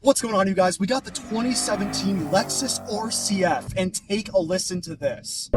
What's going on, you guys? We got the 2017 Lexus RCF, and take a listen to this.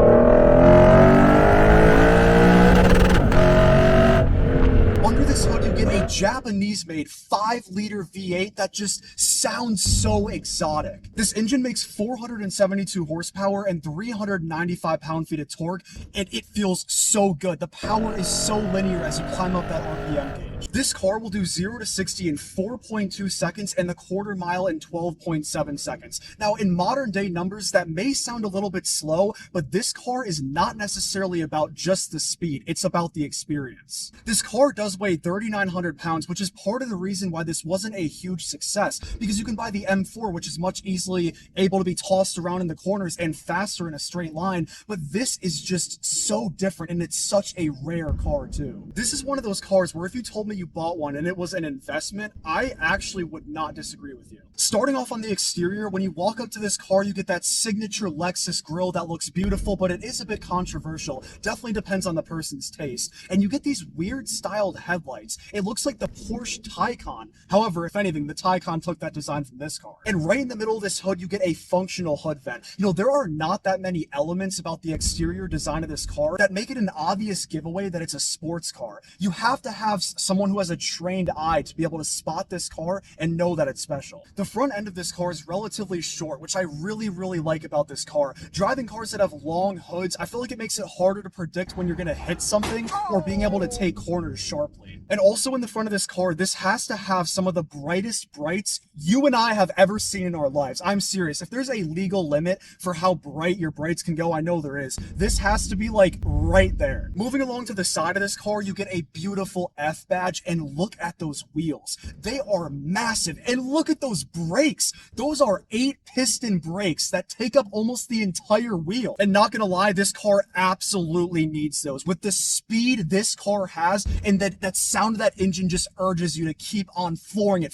Under this hood, you get a Japanese-made 5-liter V8 that just sounds so exotic. This engine makes 472 horsepower and 395 pound-feet of torque, and it feels so good. The power is so linear as you climb up that RPM gauge. This car will do 0 to 60 in 4.2 seconds and the quarter mile in 12.7 seconds. Now, in modern day numbers, that may sound a little bit slow, but this car is not necessarily about just the speed. It's about the experience. This car does weigh 3,900 pounds, which is part of the reason why this wasn't a huge success, because you can buy the M4, which is much easily able to be tossed around in the corners and faster in a straight line, but this is just so different, and it's such a rare car too. This is one of those cars where if you told me you bought one and it was an investment, I actually would not disagree with you. Starting off on the exterior, when you walk up to this car, you get that signature Lexus grille that looks beautiful, but it is a bit controversial. Definitely depends on the person's taste. And you get these weird styled headlights. It looks like the Porsche Taycan. However, if anything, the Taycan took that design from this car. And right in the middle of this hood, you get a functional hood vent. You know, there are not that many elements about the exterior design of this car that make it an obvious giveaway that it's a sports car. You have to have someone who has a trained eye to be able to spot this car and know that it's special. The front end of this car is relatively short, which I really like about this car. Driving cars that have long hoods, I feel like it makes it harder to predict when you're going to hit something or being able to take corners sharply. And also in the front of this car, this has to have some of the brightest brights you and I have ever seen in our lives. I'm serious. If there's a legal limit for how bright your brights can go, I know there is. This has to be like right there. Moving along to the side of this car, you get a beautiful F badge, and look at those wheels. They are massive, and look at those brakes. Those are 8-piston brakes that take up almost the entire wheel. And not gonna lie, this car absolutely needs those. With the speed this car has, and that sound of that engine just urges you to keep on flooring it,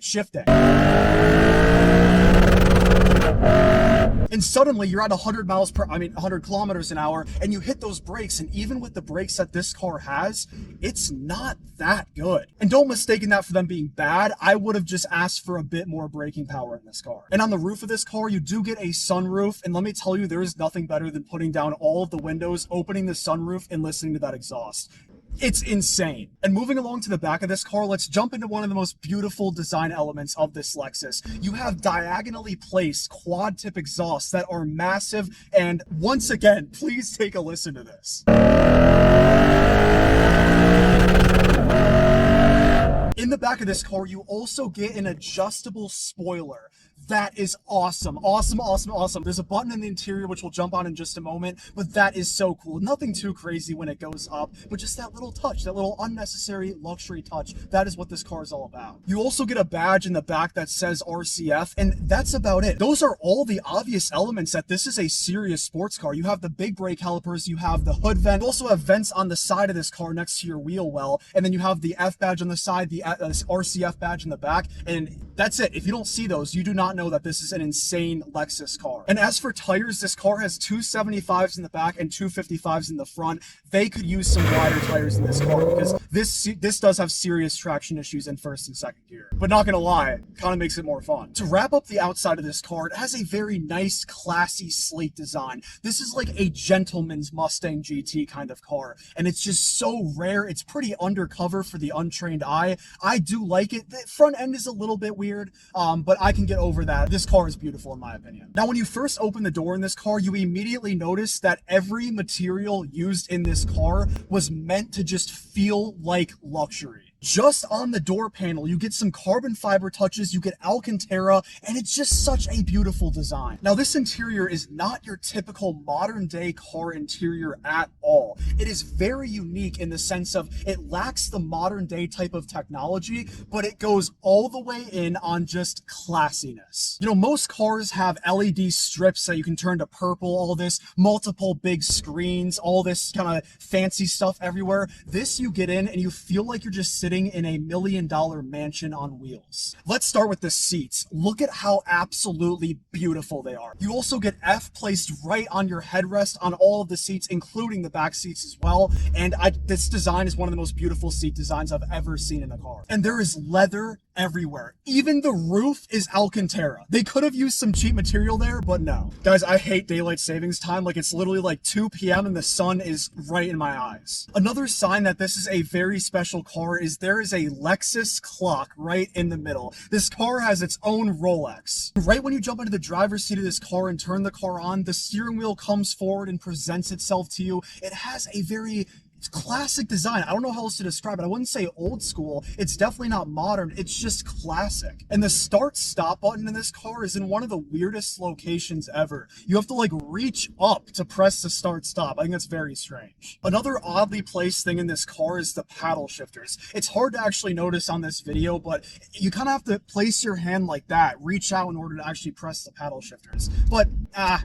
shifting. And suddenly you're at 100 kilometers an hour, and you hit those brakes, and even with the brakes that this car has, it's not that good. And don't mistake that for them being bad. I would have just asked for a bit more braking power in this car. And on the roof of this car, you do get a sunroof, and let me tell you, there is nothing better than putting down all of the windows, opening the sunroof, and listening to that exhaust. It's insane. And moving along to the back of this car, let's jump into one of the most beautiful design elements of this Lexus. You have diagonally placed quad tip exhausts that are massive, and once again, please take a listen to this. In the back of this car, you also get an adjustable spoiler. That is awesome. Awesome. There's a button in the interior, which we'll jump on in just a moment, but that is so cool. Nothing too crazy when it goes up, but just that little touch, that little unnecessary luxury touch. That is what this car is all about. You also get a badge in the back that says RCF, and that's about it. Those are all the obvious elements that this is a serious sports car. You have the big brake calipers, you have the hood vent, you also have vents on the side of this car next to your wheel well, and then you have the F badge on the side, the RCF badge in the back, and that's it. If you don't see those, you do not know that this is an insane Lexus car. And as for tires, this car has 275s in the back and 255s in the front. They could use some wider tires in this car, because this does have serious traction issues in first and second gear. But not gonna lie, kind of makes it more fun. To wrap up the outside of this car, it has a very nice, classy, sleek design. This is like a gentleman's Mustang GT kind of car, and it's just so rare. It's pretty undercover for the untrained eye. I do like it. The front end is a little bit weird, but I can get over that. This car is beautiful in my opinion. Now, when you first open the door in this car, you immediately notice that every material used in this car was meant to just feel like luxury. Just on the door panel, you get some carbon fiber touches, you get Alcantara, and it's just such a beautiful design. Now, this interior is not your typical modern day car interior at all. It is very unique in the sense of it lacks the modern day type of technology, but it goes all the way in on just classiness. You know, most cars have LED strips that you can turn to purple, all this, multiple big screens, all this kind of fancy stuff everywhere. This, you get in and you feel like you're just sitting in a $1 million mansion on wheels. Let's start with the seats. Look at how absolutely beautiful they are. You also get F placed right on your headrest on all of the seats, including the back seats as well. And this design is one of the most beautiful seat designs I've ever seen in a car. And there is leather everywhere. Even the roof is Alcantara. They could have used some cheap material there, but no. Guys, I hate daylight savings time. Like, it's literally like 2 p.m. and the sun is right in my eyes. Another sign that this is a very special car is there is a Lexus clock right in the middle. This car has its own Rolex. Right when you jump into the driver's seat of this car and turn the car on, the steering wheel comes forward and presents itself to you. It has a very classic design. I don't know how else to describe it. I wouldn't say old school. It's definitely not modern. It's just classic. And the start stop button in this car is in one of the weirdest locations ever. You have to like reach up to press the start stop. I think that's very strange. Another oddly placed thing in this car is the paddle shifters. It's hard to actually notice on this video, but you kind of have to place your hand like that, reach out in order to actually press the paddle shifters. But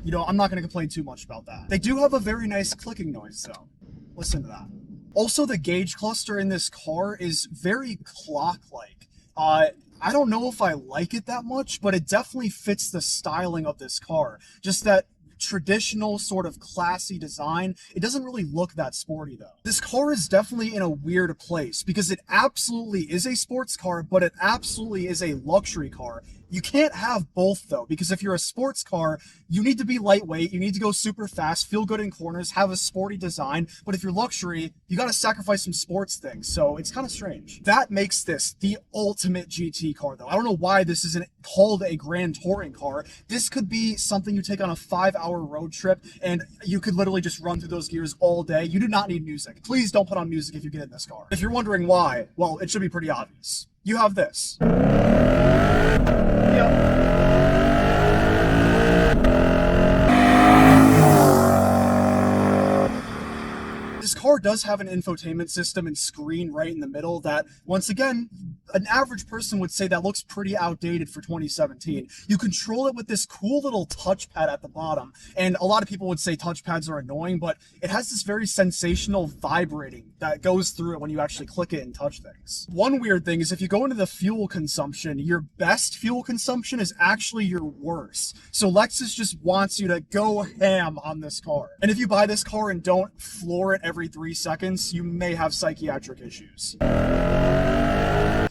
you know, I'm not going to complain too much about that. They do have a very nice clicking noise though. Listen to that. Also, the gauge cluster in this car is very clock-like. I don't know if I like it that much, but it definitely fits the styling of this car. Just that traditional sort of classy design. It doesn't really look that sporty though. This car is definitely in a weird place because it absolutely is a sports car, but it absolutely is a luxury car. You can't have both though, because if you're a sports car, you need to be lightweight, you need to go super fast, feel good in corners, have a sporty design. But if you're luxury, you got to sacrifice some sports things. So it's kind of strange. That makes this the ultimate GT car though. I don't know why this isn't called a grand touring car. This could be something you take on a 5-hour road trip and you could literally just run through those gears all day. You do not need music. Please don't put on music if you get in this car. If you're wondering why, well, it should be pretty obvious. You have this. Yep. This car does have an infotainment system and screen right in the middle that, once again, an average person would say that looks pretty outdated for 2017. You control it with this cool little touchpad at the bottom, and a lot of people would say touchpads are annoying, but it has this very sensational vibrating that goes through it when you actually click it and touch things. One weird thing is if you go into the fuel consumption, your best fuel consumption is actually your worst. So Lexus just wants you to go ham on this car. And if you buy this car and don't floor it every 3 seconds, you may have psychiatric issues.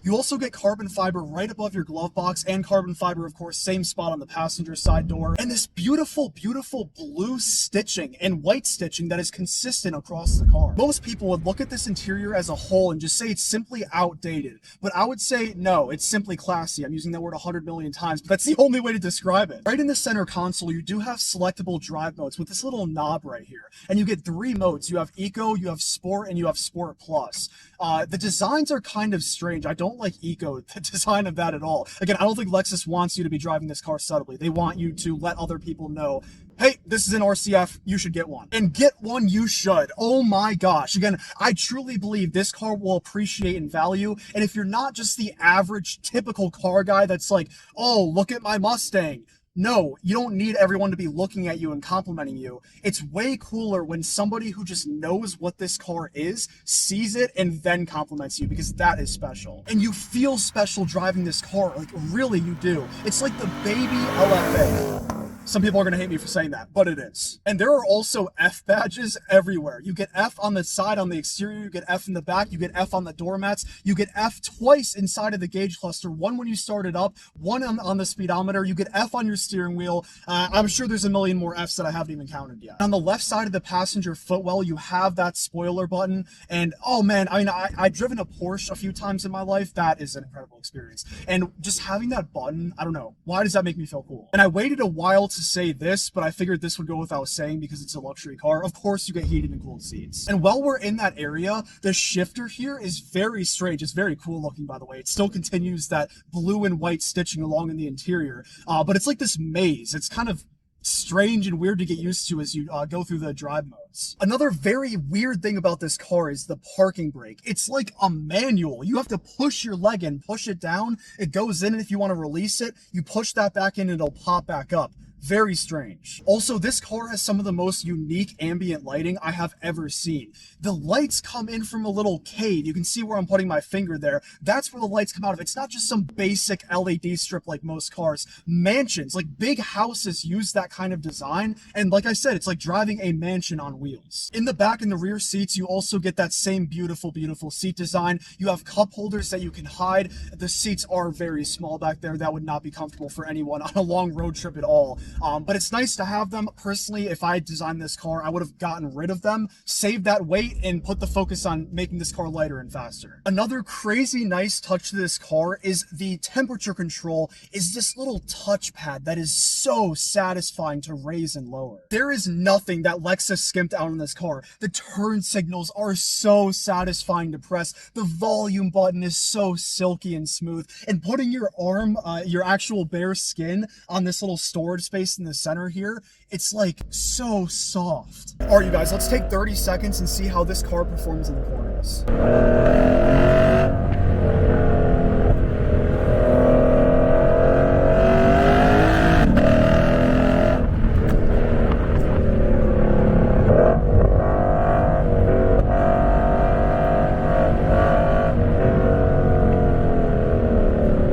You also get carbon fiber right above your glove box, and carbon fiber, of course, same spot on the passenger side door. And this beautiful, beautiful blue stitching and white stitching that is consistent across the car. Most people would look at this interior as a whole and just say it's simply outdated. But I would say, no, it's simply classy. I'm using that word 100 million times, but that's the only way to describe it. Right in the center console, you do have selectable drive modes with this little knob right here. And you get 3 modes. You have Eco, you have Sport, and you have Sport Plus. The designs are kind of strange. I don't like Eco, the design of that at all. Again, I don't think Lexus wants you to be driving this car subtly. They want you to let other people know, hey, this is an RCF, you should get one. And get one you should. Oh my gosh. Again, I truly believe this car will appreciate in value. And if you're not just the average typical car guy that's like, oh, look at my Mustang. No, you don't need everyone to be looking at you and complimenting you. It's way cooler when somebody who just knows what this car is, sees it, and then compliments you, because that is special. And you feel special driving this car, like really you do. It's like the baby LFA. Some people are going to hate me for saying that, but it is. And there are also F badges everywhere. You get F on the side, on the exterior, you get F in the back, you get F on the doormats, you get F twice inside of the gauge cluster, one when you start it up, one on the speedometer, you get F on your steering wheel. I'm sure there's a million more Fs that I haven't even counted yet. On the left side of the passenger footwell, you have that spoiler button, and oh man, I mean, I've driven a Porsche a few times in my life. That is an incredible experience. And just having that button, I don't know, why does that make me feel cool? And I waited a while to say this, but I figured this would go without saying because it's a luxury car. Of course, you get heated and cooled seats. And while we're in that area, the shifter here is very strange. It's very cool looking, by the way. It still continues that blue and white stitching along in the interior, but it's like this maze. It's kind of strange and weird to get used to as you go through the drive modes. Another very weird thing about this car is the parking brake. It's like a manual. You have to push your leg in, push it down, it goes in, and if you want to release it, you push that back in and it'll pop back up. Very strange. Also, this car has some of the most unique ambient lighting I have ever seen. The lights come in from a little cave. You can see where I'm putting my finger there. That's where the lights come out of. It's not just some basic LED strip like most cars. Mansions, like big houses, use that kind of design. And like I said, it's like driving a mansion on wheels. In the back and the rear seats, you also get that same beautiful, beautiful seat design. You have cup holders that you can hide. The seats are very small back there. That would not be comfortable for anyone on a long road trip at all. But it's nice to have them. Personally, if I designed this car, I would have gotten rid of them, saved that weight, and put the focus on making this car lighter and faster. Another crazy nice touch to this car is the temperature control is this little touchpad that is so satisfying to raise and lower. There is nothing that Lexus skimped out on this car. The turn signals are so satisfying to press. The volume button is so silky and smooth. And putting your arm, your actual bare skin on this little storage space in the center here, it's like so soft. All right, you guys, let's take 30 seconds and see how this car performs in the corners.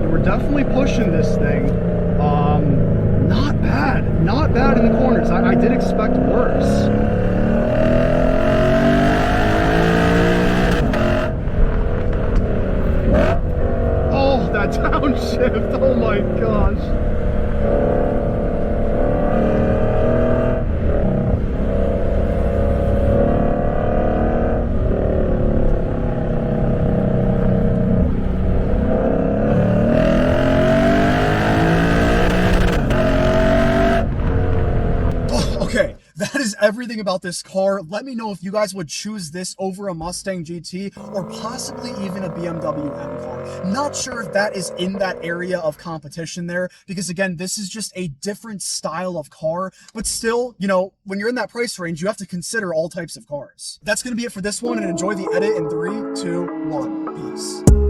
We're definitely pushing this thing. Not bad in the corners. I did expect worse. Oh, that downshift. Oh my gosh. Okay, that is everything about this car. Let me know if you guys would choose this over a Mustang GT or possibly even a BMW M car. Not sure if that is in that area of competition there, because again, this is just a different style of car, but still, you know, when you're in that price range, you have to consider all types of cars. That's going to be it for this one, and enjoy the edit in 3, 2, 1. Peace.